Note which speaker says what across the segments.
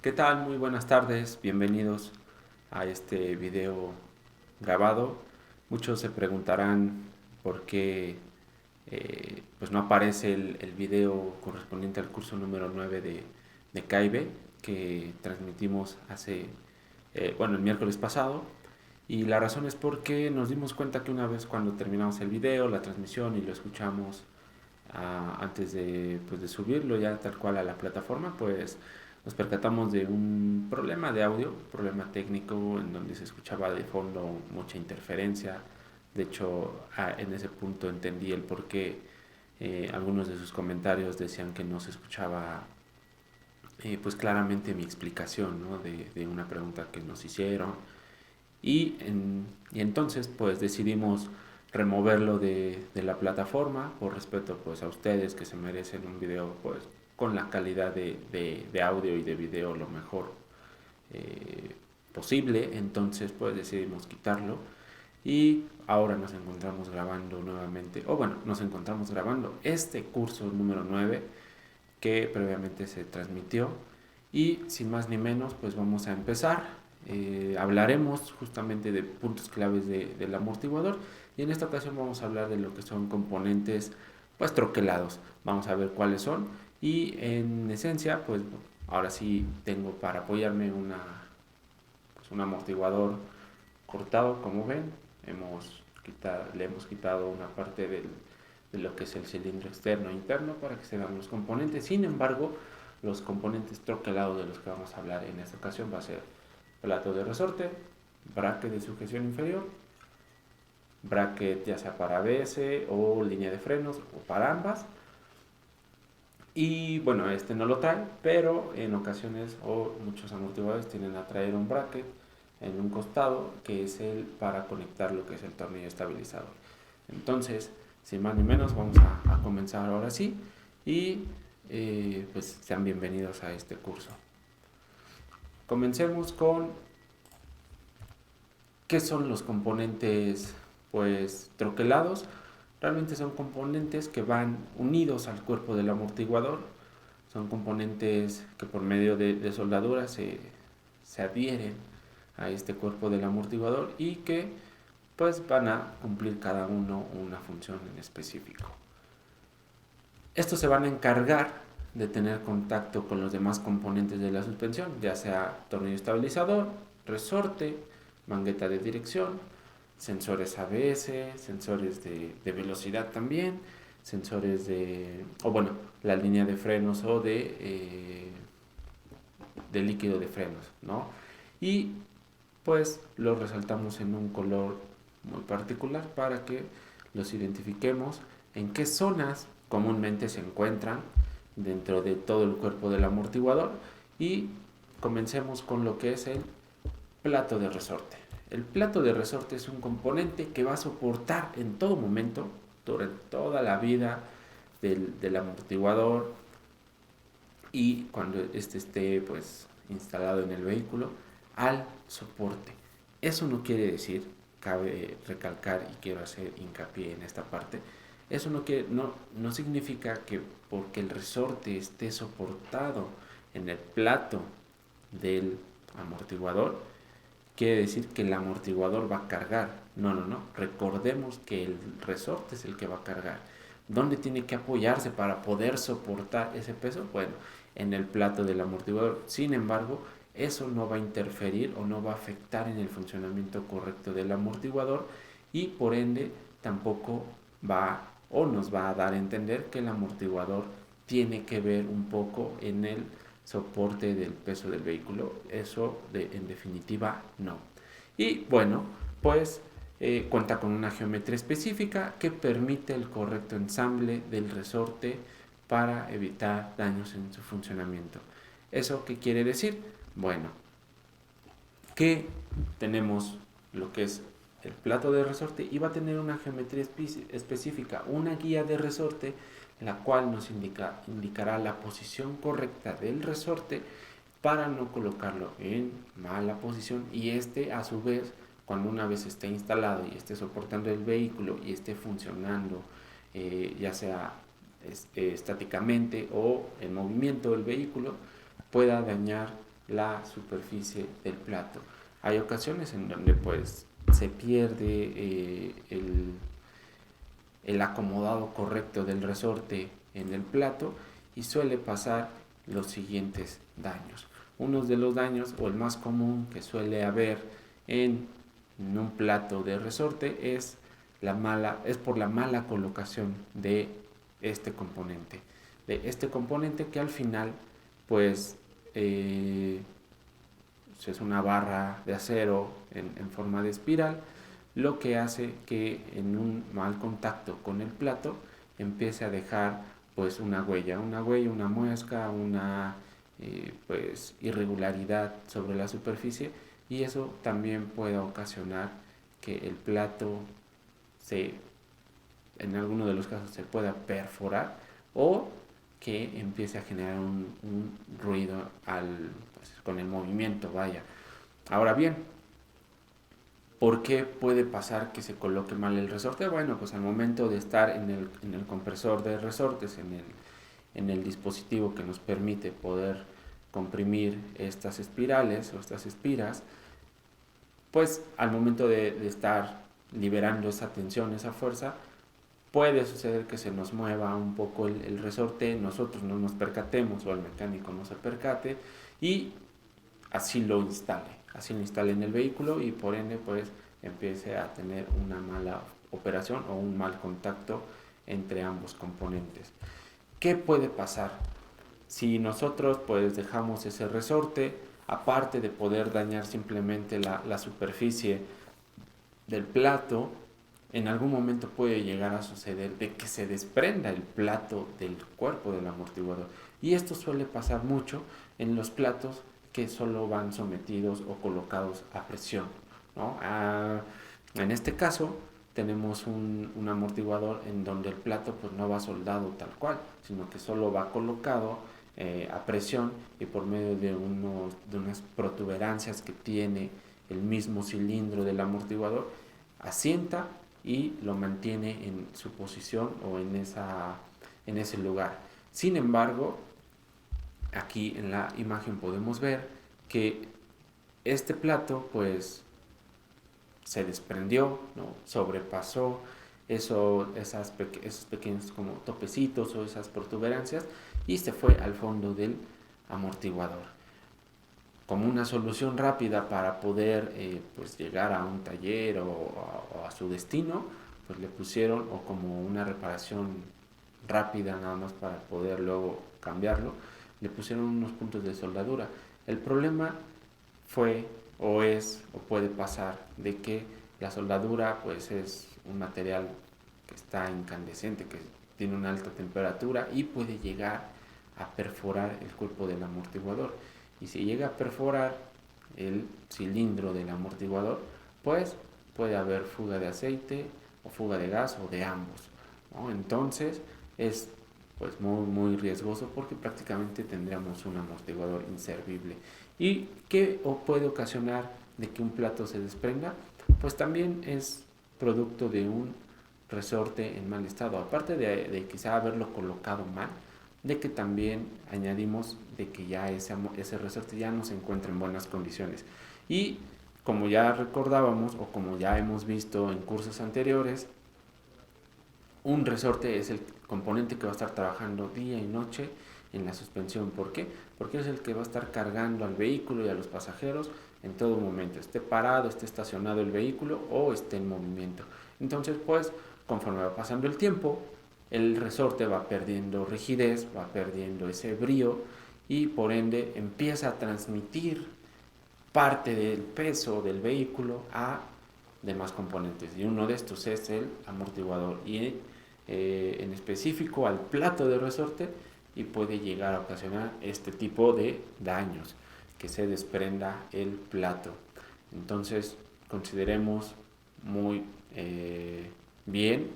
Speaker 1: ¿Qué tal? Muy buenas tardes, bienvenidos a este video grabado. Muchos se preguntarán por qué pues no aparece el video correspondiente al curso número 9 de CAIBE que transmitimos el miércoles pasado. Y la razón es porque nos dimos cuenta que una vez cuando terminamos el video, la transmisión y lo escuchamos antes de subirlo ya tal cual a la plataforma, pues nos percatamos de un problema de audio, un problema técnico en donde se escuchaba de fondo mucha interferencia. De hecho, en ese punto entendí el por qué algunos de sus comentarios decían que no se escuchaba pues claramente mi explicación, ¿no? de una pregunta que nos hicieron. Y entonces pues decidimos removerlo de la plataforma por respeto pues a ustedes que se merecen un video pues con la calidad de audio y de video lo mejor posible. Entonces pues decidimos quitarlo y ahora nos encontramos grabando nuevamente, o bueno, nos encontramos grabando este curso número 9 que previamente se transmitió. Y sin más ni menos, pues vamos a empezar. Hablaremos justamente de puntos claves del amortiguador y en esta ocasión vamos a hablar de lo que son componentes pues troquelados. Vamos a ver cuáles son y en esencia pues ahora sí tengo para apoyarme un amortiguador cortado, como ven. Le hemos quitado una parte de lo que es el cilindro externo e interno para que se vean los componentes. Sin embargo, los componentes troquelados de los que vamos a hablar en esta ocasión va a ser plato de resorte, bracket de sujeción inferior, bracket ya sea para ABS o línea de frenos o para ambas. Y bueno, este no lo trae, pero en ocasiones o muchos amortiguadores tienen a traer un bracket en un costado que es el para conectar lo que es el tornillo estabilizador. Entonces, sin más ni menos, vamos a comenzar ahora sí y pues sean bienvenidos a este curso. Comencemos con qué son los componentes pues troquelados. Realmente son componentes que van unidos al cuerpo del amortiguador. Son componentes que por medio de soldadura se adhieren a este cuerpo del amortiguador y que pues van a cumplir cada uno una función en específico. Estos se van a encargar de tener contacto con los demás componentes de la suspensión, ya sea tornillo estabilizador, resorte, mangueta de dirección, sensores ABS, sensores de velocidad también, sensores la línea de frenos o de líquido de frenos, ¿no? Y pues los resaltamos en un color muy particular para que los identifiquemos en qué zonas comúnmente se encuentran dentro de todo el cuerpo del amortiguador. Y comencemos con lo que es el plato de resorte. El plato de resorte es un componente que va a soportar en todo momento, durante toda la vida del amortiguador y cuando este esté pues instalado en el vehículo, al soporte. Eso no quiere decir, cabe recalcar y quiero hacer hincapié en esta parte, eso no significa que porque el resorte esté soportado en el plato del amortiguador, quiere decir que el amortiguador va a cargar. No, no, no. Recordemos que el resorte es el que va a cargar. ¿Dónde tiene que apoyarse para poder soportar ese peso? Bueno, en el plato del amortiguador. Sin embargo, eso no va a interferir o no va a afectar en el funcionamiento correcto del amortiguador y por ende tampoco va o nos va a dar a entender que el amortiguador tiene que ver un poco en el soporte del peso del vehículo. Eso en definitiva no. Y bueno, pues cuenta con una geometría específica que permite el correcto ensamble del resorte para evitar daños en su funcionamiento. ¿Eso qué quiere decir? Bueno, que tenemos lo que es el plato de resorte y va a tener una geometría específica, una guía de resorte, la cual nos indicará la posición correcta del resorte para no colocarlo en mala posición y este a su vez cuando una vez esté instalado y esté soportando el vehículo y esté funcionando ya sea estáticamente o en movimiento el vehículo pueda dañar la superficie del plato. Hay ocasiones en donde pues se pierde el acomodado correcto del resorte en el plato y suele pasar los siguientes daños. Uno de los daños, o el más común que suele haber en un plato de resorte, es por la mala colocación de este componente. Que al final pues es una barra de acero en forma de espiral, lo que hace que en un mal contacto con el plato empiece a dejar pues una huella, una muesca, una pues irregularidad sobre la superficie, y eso también puede ocasionar que el plato en alguno de los casos se pueda perforar, o que empiece a generar un ruido pues, con el movimiento, vaya. Ahora bien, ¿por qué puede pasar que se coloque mal el resorte? Bueno, pues al momento de estar en el compresor de resortes, en el dispositivo que nos permite poder comprimir estas espirales o estas espiras, pues al momento de estar liberando esa tensión, esa fuerza, puede suceder que se nos mueva un poco el resorte, nosotros no nos percatemos o el mecánico no se percate y así lo instale en el vehículo, y por ende pues empiece a tener una mala operación o un mal contacto entre ambos componentes. ¿Qué puede pasar? Si nosotros pues dejamos ese resorte, aparte de poder dañar simplemente la superficie del plato, en algún momento puede llegar a suceder de que se desprenda el plato del cuerpo del amortiguador. Y esto suele pasar mucho en los platos que solo van sometidos o colocados a presión, ¿no? En este caso tenemos un amortiguador en donde el plato pues no va soldado tal cual, sino que solo va colocado a presión, y por medio de unas protuberancias que tiene el mismo cilindro del amortiguador, asienta y lo mantiene en su posición o en ese lugar. Sin embargo, aquí en la imagen podemos ver que este plato pues se desprendió, ¿no? Sobrepasó esos pequeños como topecitos o esas protuberancias y se fue al fondo del amortiguador. Como una solución rápida para poder pues llegar a un taller o a su destino, pues le pusieron, o como una reparación rápida nada más para poder luego cambiarlo, le pusieron unos puntos de soldadura. El problema fue o puede pasar de que la soldadura pues es un material que está incandescente, que tiene una alta temperatura y puede llegar a perforar el cuerpo del amortiguador. Y si llega a perforar el cilindro del amortiguador, pues puede haber fuga de aceite o fuga de gas o de ambos, ¿no? Entonces es pues muy riesgoso, porque prácticamente tendríamos un amortiguador inservible. ¿Y qué puede ocasionar de que un plato se desprenda? Pues también es producto de un resorte en mal estado, aparte de quizá haberlo colocado mal, de que también añadimos de que ya ese resorte ya no se encuentra en buenas condiciones. Y como ya recordábamos o como ya hemos visto en cursos anteriores, un resorte es el componente que va a estar trabajando día y noche en la suspensión. ¿Por qué? Porque es el que va a estar cargando al vehículo y a los pasajeros en todo momento, esté parado, esté estacionado el vehículo o esté en movimiento. Entonces, pues, conforme va pasando el tiempo, el resorte va perdiendo rigidez, va perdiendo ese brío, y por ende empieza a transmitir parte del peso del vehículo a demás componentes, y uno de estos es el amortiguador, y en específico al plato de resorte, y puede llegar a ocasionar este tipo de daños, que se desprenda el plato. Entonces consideremos muy bien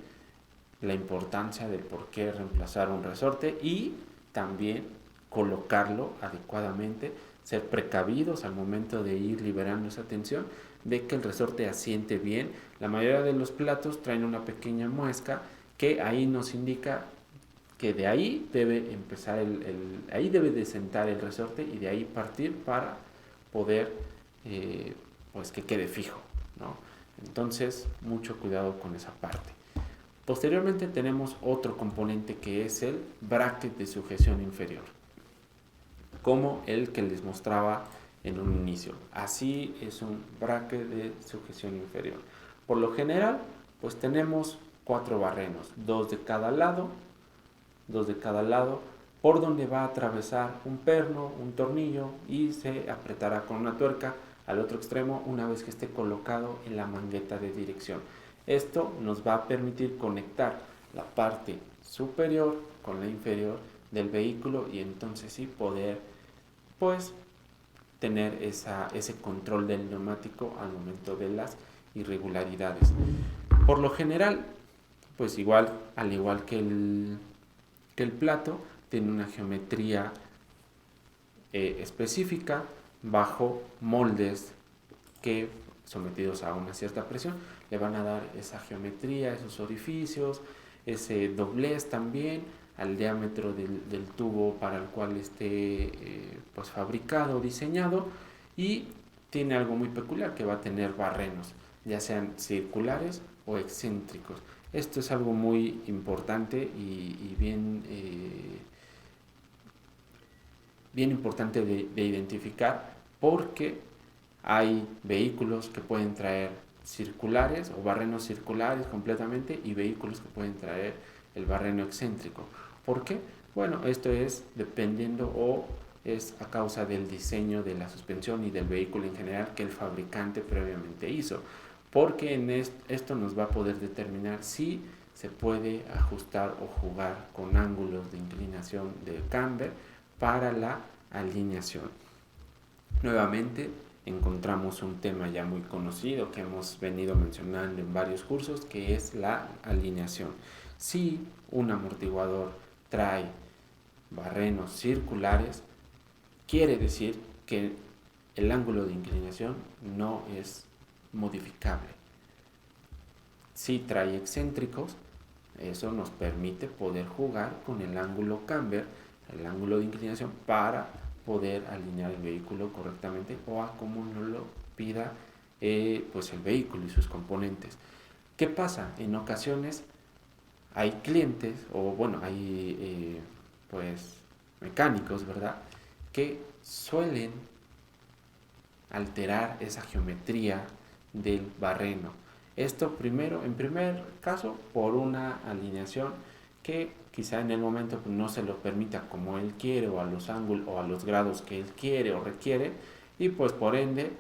Speaker 1: la importancia de por qué reemplazar un resorte, y también colocarlo adecuadamente, ser precavidos al momento de ir liberando esa tensión, de que el resorte asiente bien. La mayoría de los platos traen una pequeña muesca que ahí nos indica que de ahí debe empezar ahí debe de sentar el resorte y de ahí partir para poder pues que quede fijo, ¿no? Entonces, mucho cuidado con esa parte. Posteriormente tenemos otro componente que es el bracket de sujeción inferior, como el que les mostraba en un inicio. Así es un bracket de sujeción inferior. Por lo general, pues tenemos 4 barrenos, 2 de cada lado, por donde va a atravesar un perno, un tornillo y se apretará con una tuerca al otro extremo una vez que esté colocado en la mangueta de dirección. Esto nos va a permitir conectar la parte superior con la inferior del vehículo y entonces sí poder pues tener ese control del neumático al momento de las irregularidades. Por lo general, pues al igual que el plato, tiene una geometría específica bajo moldes que, sometidos a una cierta presión, le van a dar esa geometría, esos orificios, ese doblez también al diámetro del tubo para el cual esté pues fabricado, diseñado, y tiene algo muy peculiar que va a tener barrenos, ya sean circulares o excéntricos. Esto es algo muy importante y bien importante de identificar, porque hay vehículos que pueden traer circulares o barrenos circulares completamente y vehículos que pueden traer el barreno excéntrico. ¿Por qué? Bueno, esto es dependiendo o es a causa del diseño de la suspensión y del vehículo en general que el fabricante previamente hizo, porque en esto nos va a poder determinar si se puede ajustar o jugar con ángulos de inclinación del camber para la alineación. Nuevamente encontramos un tema ya muy conocido que hemos venido mencionando en varios cursos, que es la alineación. Si un amortiguador trae barrenos circulares, quiere decir que el ángulo de inclinación no es modificable. Si trae excéntricos, eso nos permite poder jugar con el ángulo camber, el ángulo de inclinación, para poder alinear el vehículo correctamente o a como nos lo pida pues el vehículo y sus componentes. ¿Qué pasa? En ocasiones hay clientes o bueno, hay pues mecánicos, ¿verdad?, que suelen alterar esa geometría del barreno. Esto en primer caso, por una alineación que quizá en el momento no se lo permita como él quiere o a los ángulos o a los grados que él quiere o requiere, y pues por ende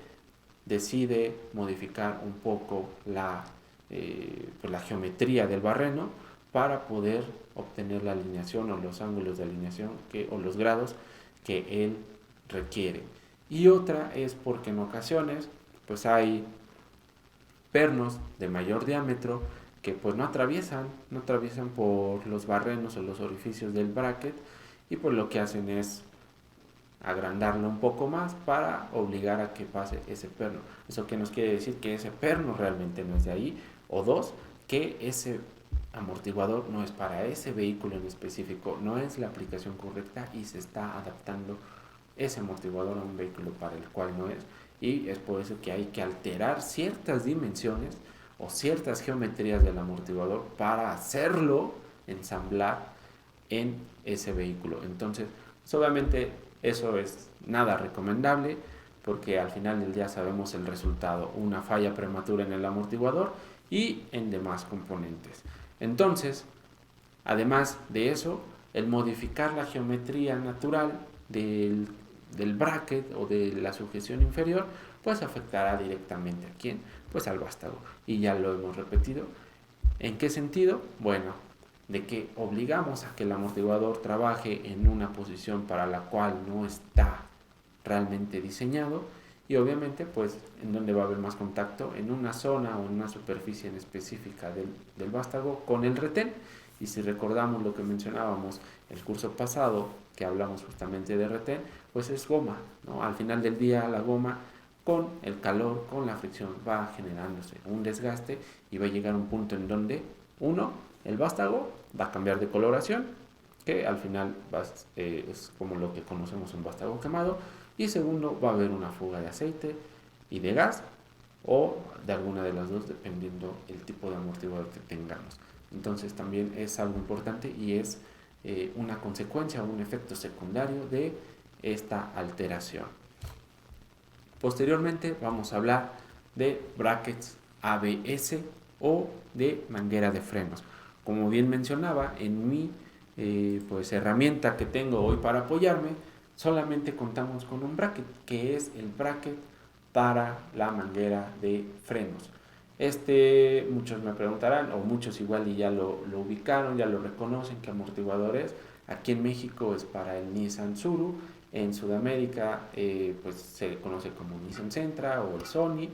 Speaker 1: decide modificar un poco pues la geometría del barreno para poder obtener la alineación o los ángulos de alineación o los grados que él requiere. Y otra es porque en ocasiones pues hay pernos de mayor diámetro que pues no atraviesan por los barrenos o los orificios del bracket, y pues lo que hacen es agrandarlo un poco más para obligar a que pase ese perno. Eso que nos quiere decir que ese perno realmente no es de ahí, o dos, que ese amortiguador no es para ese vehículo en específico, no es la aplicación correcta y se está adaptando ese amortiguador a un vehículo para el cual no es, y es por eso que hay que alterar ciertas dimensiones o ciertas geometrías del amortiguador para hacerlo ensamblar en ese vehículo. Entonces, obviamente eso es nada recomendable, porque al final del día sabemos el resultado: una falla prematura en el amortiguador y en demás componentes. Entonces, además de eso, el modificar la geometría natural del bracket o de la sujeción inferior, pues afectará directamente a quién, pues al vástago. Y ya lo hemos repetido. ¿En qué sentido? Bueno, de que obligamos a que el amortiguador trabaje en una posición para la cual no está realmente diseñado, y obviamente pues en donde va a haber más contacto, en una zona o en una superficie en específica del vástago con el retén. Y si recordamos lo que mencionábamos el curso pasado, que hablamos justamente de retén, pues es goma, ¿no? Al final del día la goma, con el calor, con la fricción, va generándose un desgaste y va a llegar a un punto en donde el vástago va a cambiar de coloración que al final es como lo que conocemos un vástago quemado. Y segundo, va a haber una fuga de aceite y de gas, o de alguna de las dos, dependiendo el tipo de amortiguador que tengamos. Entonces también es algo importante y es una consecuencia o un efecto secundario de esta alteración. Posteriormente vamos a hablar de brackets ABS o de manguera de frenos. Como bien mencionaba, en mi pues herramienta que tengo hoy para apoyarme, solamente contamos con un bracket, que es el bracket para la manguera de frenos. Muchos me preguntarán, o muchos igual y ya lo ubicaron, ya lo reconocen, qué amortiguador es. Aquí en México es para el Nissan Tsuru. En Sudamérica pues se conoce como Nissan Sentra o el Sony,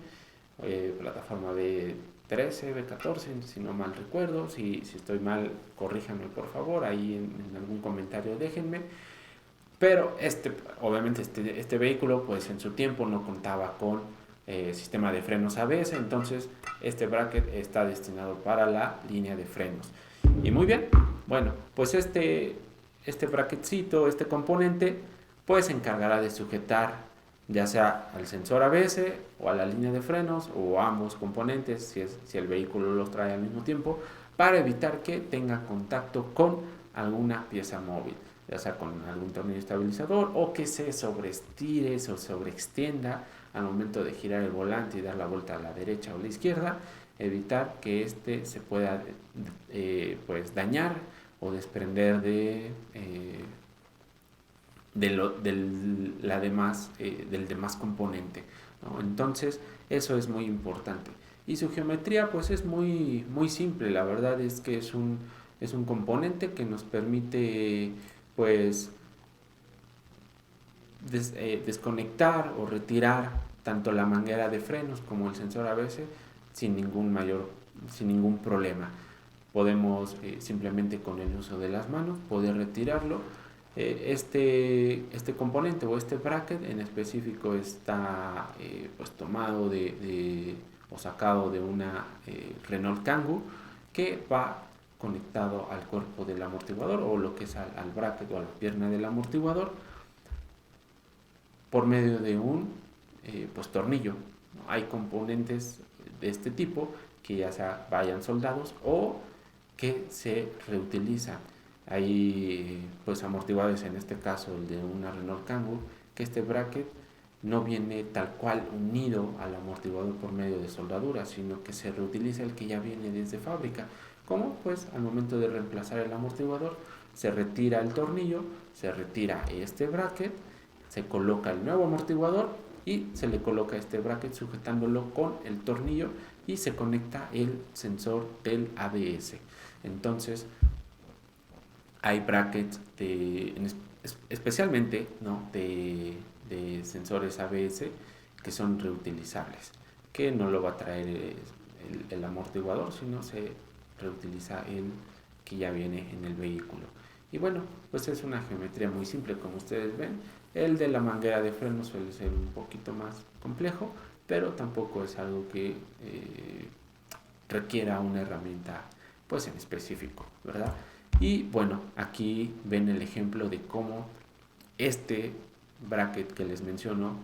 Speaker 1: plataforma B13, B14, si no mal recuerdo. Si estoy mal, corríjanme por favor, ahí en algún comentario déjenme. Pero obviamente este vehículo pues en su tiempo no contaba con sistema de frenos ABS, entonces este bracket está destinado para la línea de frenos. Y muy bien, bueno, pues este bracketcito, este componente, pues se encargará de sujetar ya sea al sensor ABS o a la línea de frenos o a ambos componentes si el vehículo los trae al mismo tiempo, para evitar que tenga contacto con alguna pieza móvil, ya sea con algún tornillo estabilizador, o que se sobreestire o sobreextienda al momento de girar el volante y dar la vuelta a la derecha o a la izquierda, evitar que se pueda pues dañar o desprender del demás componente, ¿no? Entonces eso es muy importante. Y su geometría pues es muy, muy simple. La verdad es que es un componente que nos permite pues desconectar o retirar tanto la manguera de frenos como el sensor ABS sin ningún problema. Podemos simplemente con el uso de las manos poder retirarlo. Este componente o este bracket en específico está pues tomado o sacado de una Renault Kangoo, que va conectado al cuerpo del amortiguador, o lo que es al bracket o a la pierna del amortiguador, por medio de un pues tornillo. Hay componentes de este tipo que ya sea vayan soldados o que se reutilizan. Hay pues amortiguadores, en este caso el de una Renault Kangoo, que este bracket no viene tal cual unido al amortiguador por medio de soldadura, sino que se reutiliza el que ya viene desde fábrica. Como pues al momento de reemplazar el amortiguador se retira el tornillo, se retira este bracket, se coloca el nuevo amortiguador y se le coloca este bracket sujetándolo con el tornillo y se conecta el sensor del ABS. Entonces hay brackets especialmente, ¿no?, de sensores ABS que son reutilizables, que no lo va a traer el amortiguador, sino se reutiliza el que ya viene en el vehículo. Y bueno, pues es una geometría muy simple, como ustedes ven. El de la manguera de freno suele ser un poquito más complejo, pero tampoco es algo que requiera una herramienta pues en específico, ¿verdad? Y bueno, aquí ven el ejemplo de cómo este bracket que les menciono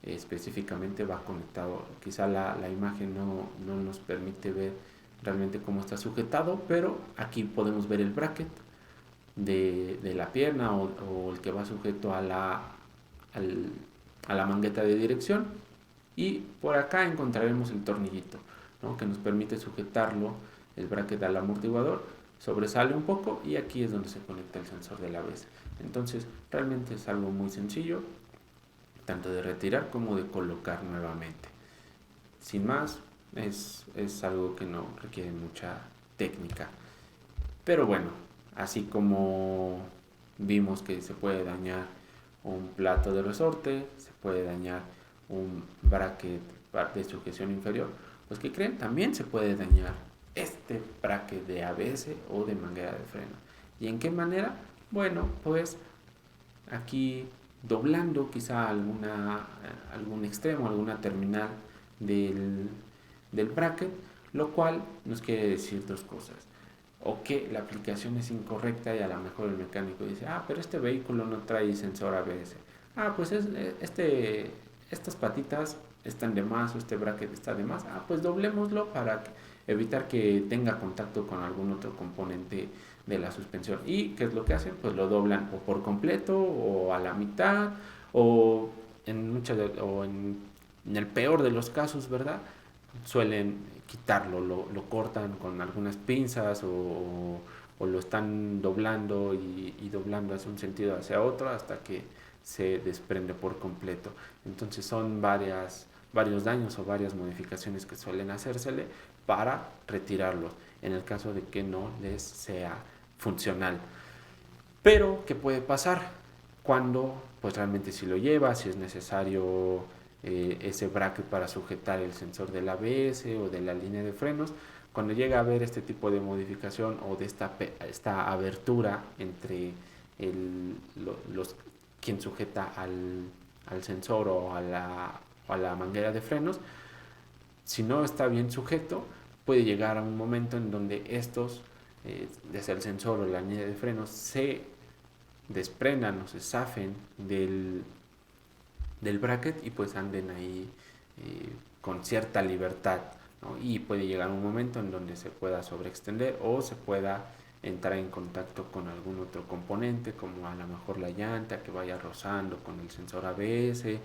Speaker 1: específicamente va conectado. Quizá la imagen no nos permite ver realmente cómo está sujetado, pero aquí podemos ver el bracket de la pierna o el que va sujeto a la mangueta de dirección, y por acá encontraremos el tornillito, ¿no?, que nos permite sujetarlo, el bracket al amortiguador. Sobresale un poco y aquí es donde se conecta el sensor de la ABS. Entonces realmente es algo muy sencillo, tanto de retirar como de colocar nuevamente. Sin más, es algo que no requiere mucha técnica. Pero bueno, así como vimos que se puede dañar un plato de resorte, se puede dañar un bracket de sujeción inferior, pues ¿qué creen? También se puede dañar este bracket de ABS o de manguera de freno. ¿Y en qué manera? Bueno, pues aquí doblando quizá algún extremo, alguna terminal del bracket, lo cual nos quiere decir dos cosas. o que la aplicación es incorrecta y a lo mejor el mecánico dice, pero este vehículo no trae sensor ABS. Pues estas patitas están de más o este bracket está de más. Pues doblémoslo para evitar que tenga contacto con algún otro componente de la suspensión. ¿Y qué es lo que hacen? Pues lo doblan o por completo o a la mitad o en el peor de los casos, ¿verdad? Suelen quitarlo, lo cortan con algunas pinzas o lo están doblando y doblando hacia un sentido hacia otro hasta que se desprende por completo. Entonces son varios daños o varias modificaciones que suelen hacérsele para retirarlos en el caso de que no les sea funcional. Pero, ¿qué puede pasar? Cuando pues realmente si lo lleva, si es necesario ese bracket para sujetar el sensor del ABS o de la línea de frenos, cuando llega a haber este tipo de modificación o de esta abertura entre quien sujeta al sensor o a la manguera de frenos, si no está bien sujeto, puede llegar a un momento en donde estos, desde el sensor o la línea de frenos, se desprendan o se zafen del bracket y pues anden ahí con cierta libertad, ¿no? Y puede llegar un momento en donde se pueda sobreextender o se pueda entrar en contacto con algún otro componente, como a lo mejor la llanta que vaya rozando con el sensor ABS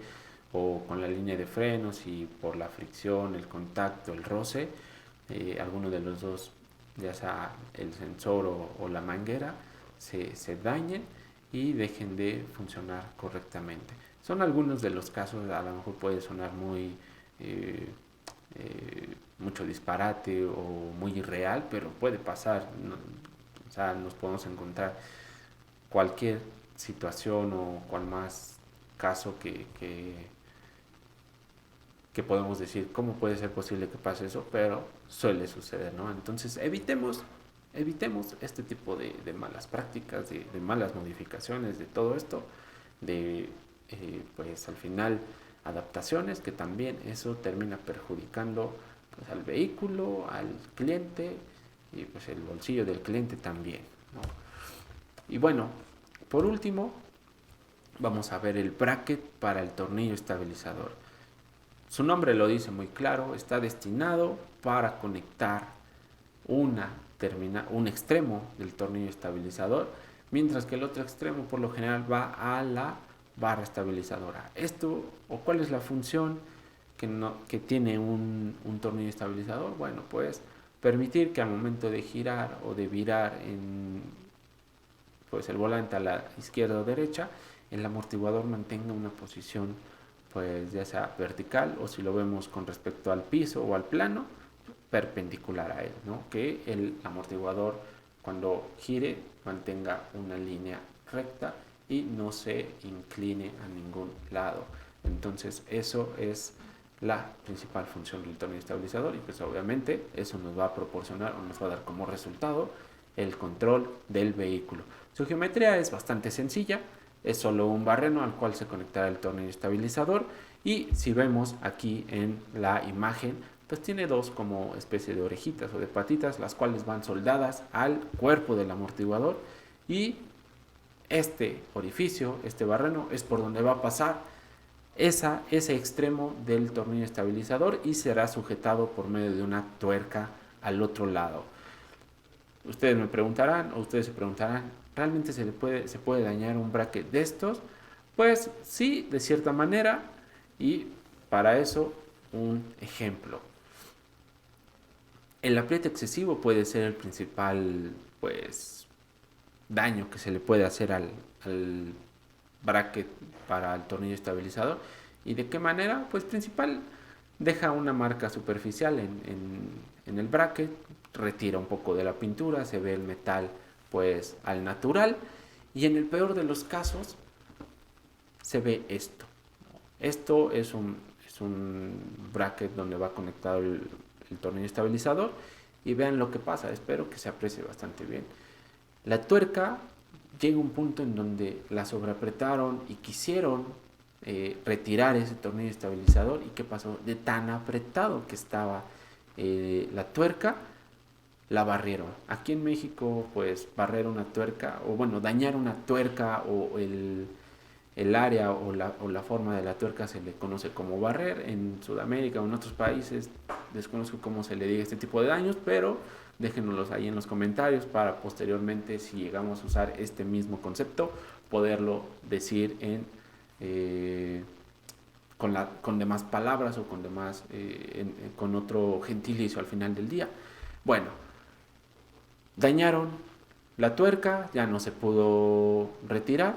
Speaker 1: o con la línea de frenos, y por la fricción, el contacto, el roce, alguno de los dos, ya sea el sensor o la manguera, se dañen y dejen de funcionar correctamente. Son algunos de los casos. A lo mejor puede sonar muy mucho disparate o muy irreal, pero puede pasar, ¿no? O sea, nos podemos encontrar cualquier situación o cual más caso que podemos decir cómo puede ser posible que pase eso, pero suele suceder, ¿no? Entonces evitemos este tipo de malas prácticas, de malas modificaciones, de todo esto, de pues al final adaptaciones, que también eso termina perjudicando pues al vehículo, al cliente y pues el bolsillo del cliente también, ¿no? Y bueno, por último vamos a ver el bracket para el tornillo estabilizador. Su nombre lo dice muy claro, está destinado para conectar un extremo del tornillo estabilizador, mientras que el otro extremo por lo general va a la barra estabilizadora. Esto, o cuál es la función que tiene un tornillo estabilizador. Bueno, pues permitir que al momento de girar o de virar pues el volante a la izquierda o derecha, el amortiguador mantenga una posición pues ya sea vertical, o si lo vemos con respecto al piso o al plano, perpendicular a él, ¿no? Que el amortiguador cuando gire mantenga una línea recta y no se incline a ningún lado. Entonces eso es la principal función del tornillo estabilizador, y pues obviamente eso nos va a proporcionar o nos va a dar como resultado el control del vehículo. Su geometría es bastante sencilla, es solo un barreno al cual se conectará el tornillo estabilizador, y si vemos aquí en la imagen, pues tiene dos como especie de orejitas o de patitas, las cuales van soldadas al cuerpo del amortiguador, y este orificio, este barreno, es por donde va a pasar ese extremo del tornillo estabilizador y será sujetado por medio de una tuerca al otro lado. Ustedes me preguntarán, o ustedes se preguntarán, ¿realmente se puede dañar un bracket de estos? Pues sí, de cierta manera, y para eso un ejemplo. El apriete excesivo puede ser el principal pues daño que se le puede hacer al bracket para el tornillo estabilizador. ¿Y de qué manera? Pues principal, deja una marca superficial en el bracket, retira un poco de la pintura, se ve el metal pues al natural, y en el peor de los casos se ve esto. Esto es un bracket donde va conectado el tornillo estabilizador, y vean lo que pasa. Espero que se aprecie bastante bien. La tuerca llega a un punto en donde la sobreapretaron y quisieron retirar ese tornillo estabilizador. ¿Y qué pasó? De tan apretado que estaba la tuerca, la barrieron. Aquí en México, pues barrer una tuerca, o bueno, dañar una tuerca o el área o la forma de la tuerca se le conoce como barrer. En Sudamérica o en otros países desconozco cómo se le diga este tipo de daños, pero déjenoslos ahí en los comentarios para posteriormente, si llegamos a usar este mismo concepto, poderlo decir con demás palabras o con otro gentilicio al final del día. Bueno, dañaron la tuerca, ya no se pudo retirar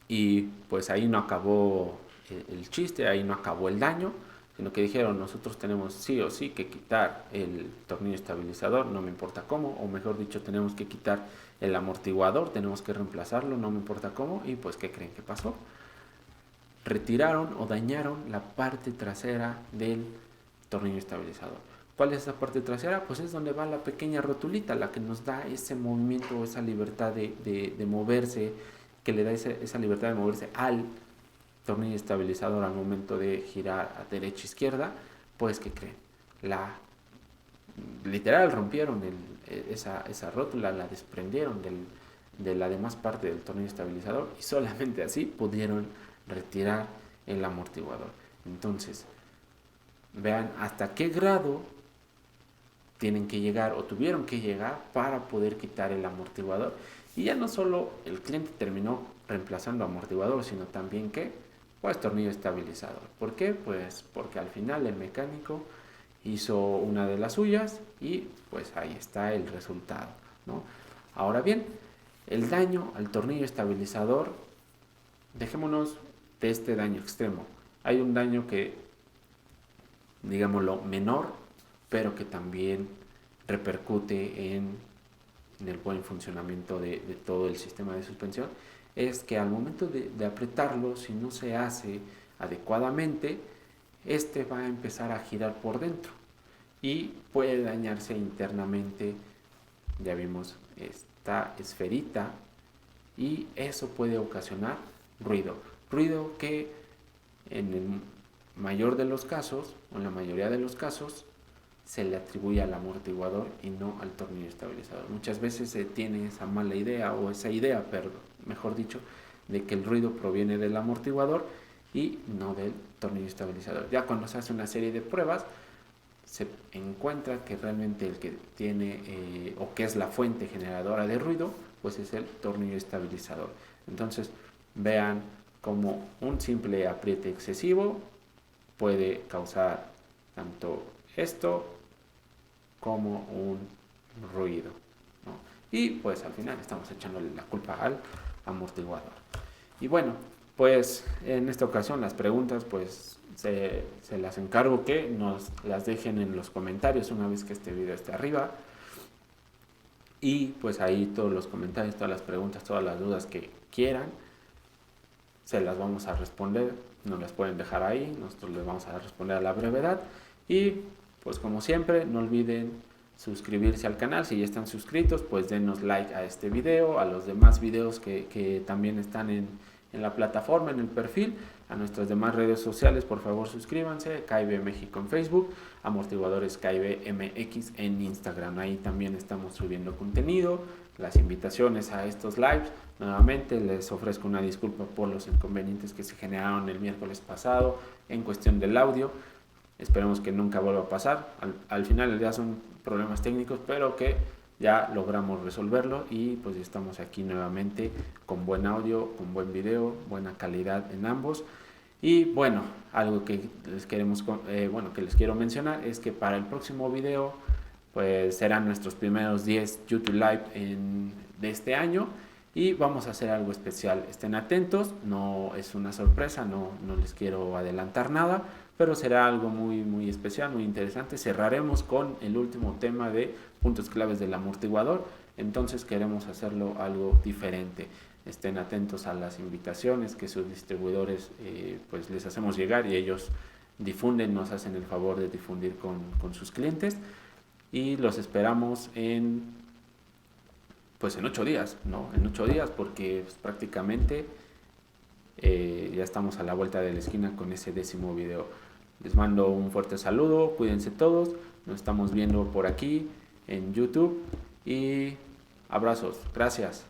Speaker 1: y pues ahí no acabó el chiste, ahí no acabó el daño, sino que dijeron, nosotros tenemos sí o sí que quitar el tornillo estabilizador, no me importa cómo, o mejor dicho, tenemos que quitar el amortiguador, tenemos que reemplazarlo, no me importa cómo. Y pues, ¿qué creen que pasó? Retiraron o dañaron la parte trasera del tornillo estabilizador. ¿Cuál es esa parte trasera? Pues es donde va la pequeña rotulita, la que nos da ese movimiento, esa libertad de moverse, que le da esa libertad de moverse al tornillo estabilizador al momento de girar a derecha e izquierda. Pues, ¿qué creen? Literal rompieron esa rótula, la desprendieron de la demás parte del tornillo estabilizador y solamente así pudieron retirar el amortiguador. Entonces, vean hasta qué grado tienen que llegar o tuvieron que llegar para poder quitar el amortiguador. Y ya no solo el cliente terminó reemplazando amortiguador, sino también que pues tornillo estabilizador. ¿Por qué? Pues porque al final el mecánico hizo una de las suyas y pues ahí está el resultado, ¿no? Ahora bien, el daño al tornillo estabilizador, dejémonos de este daño extremo. Hay un daño que, digámoslo, menor, pero que también repercute en el buen funcionamiento de todo el sistema de suspensión. Es que al momento de apretarlo, si no se hace adecuadamente, este va a empezar a girar por dentro y puede dañarse internamente. Ya vimos esta esferita y eso puede ocasionar ruido que en el mayor de los casos o en la mayoría de los casos se le atribuye al amortiguador y no al tornillo estabilizador. Muchas veces se tiene esa mala idea o esa idea, mejor dicho, de que el ruido proviene del amortiguador y no del tornillo estabilizador. Ya cuando se hace una serie de pruebas se encuentra que realmente el que tiene o que es la fuente generadora de ruido pues es el tornillo estabilizador. Entonces vean cómo un simple apriete excesivo puede causar tanto esto como un ruido, ¿no? Y pues al final estamos echándole la culpa al amortiguador. Y bueno, pues en esta ocasión las preguntas pues se las encargo que nos las dejen en los comentarios una vez que este video esté arriba. Y pues ahí todos los comentarios, todas las preguntas, todas las dudas que quieran, se las vamos a responder. Nos las pueden dejar ahí, nosotros les vamos a responder a la brevedad. Y pues como siempre, no olviden suscribirse al canal. Si ya están suscritos, pues denos like a este video, a los demás videos que también están en la plataforma, en el perfil, a nuestras demás redes sociales. Por favor, suscríbanse. KIB México en Facebook, Amortiguadores KIB MX en Instagram. Ahí también estamos subiendo contenido, las invitaciones a estos lives. Nuevamente les ofrezco una disculpa por los inconvenientes que se generaron el miércoles pasado en cuestión del audio. Esperemos que nunca vuelva a pasar. Al final ya son problemas técnicos, pero que ya logramos resolverlo y pues estamos aquí nuevamente con buen audio, con buen video, buena calidad en ambos. Y bueno, algo que les quiero mencionar es que para el próximo video pues serán nuestros primeros 10 YouTube Live de este año y vamos a hacer algo especial. Estén atentos, no es una sorpresa, no les quiero adelantar nada, pero será algo muy, muy especial, muy interesante. Cerraremos con el último tema de puntos claves del amortiguador, entonces queremos hacerlo algo diferente. Estén atentos a las invitaciones que sus distribuidores pues les hacemos llegar y ellos difunden, nos hacen el favor de difundir con sus clientes y los esperamos en 8 días, ¿no? En 8 días porque pues, prácticamente ya estamos a la vuelta de la esquina con ese 10º video. Les mando un fuerte saludo, cuídense todos, nos estamos viendo por aquí en YouTube y abrazos. Gracias.